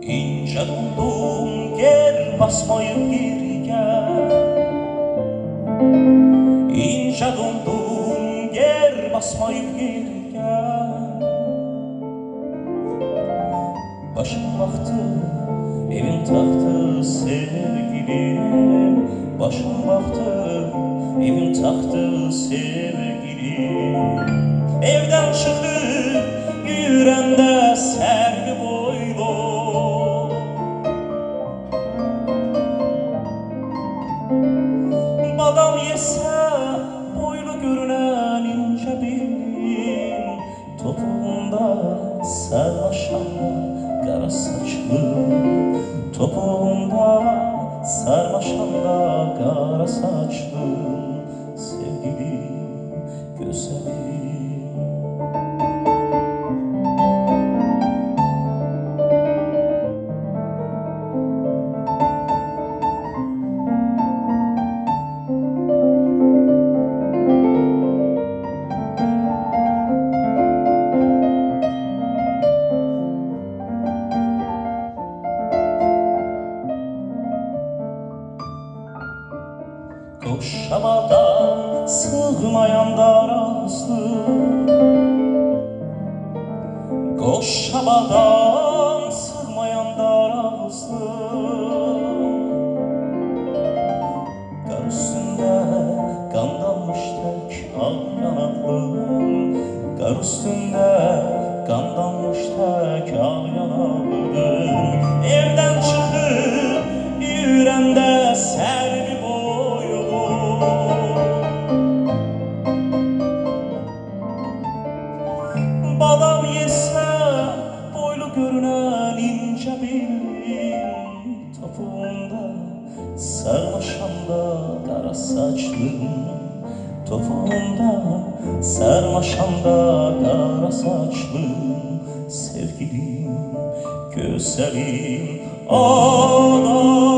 İnce dondum yer basmayıp geriye, İnce dondum yer basmayıp geriye. Başım baktı evin tahtı sevgilim, Başım baktı evin tahtı sevgilim. Evden çıkıp yürüyende sergi boylu, Badam yese boylu görünen ince belin, Topuğunda sarmaşanda kara saçlı, Topuğunda sarmaşanda kara saçlı, sevgilim, güzelim. Koşamadan sığmayan darası, Koşamadan sığmayan darası, Kar üstünde kandanmış tek al yanaklım, Kar üstünde kandanmış tek al yanaklım. Evden çıkıp yürüyende sergi boylu, Badam yese boylu görünen ince belin, Topuğunda sarmaşanda kara saçlım, Topuğunda sarmaşanda kara saçlım, sevgilim, güzelim, ağlar.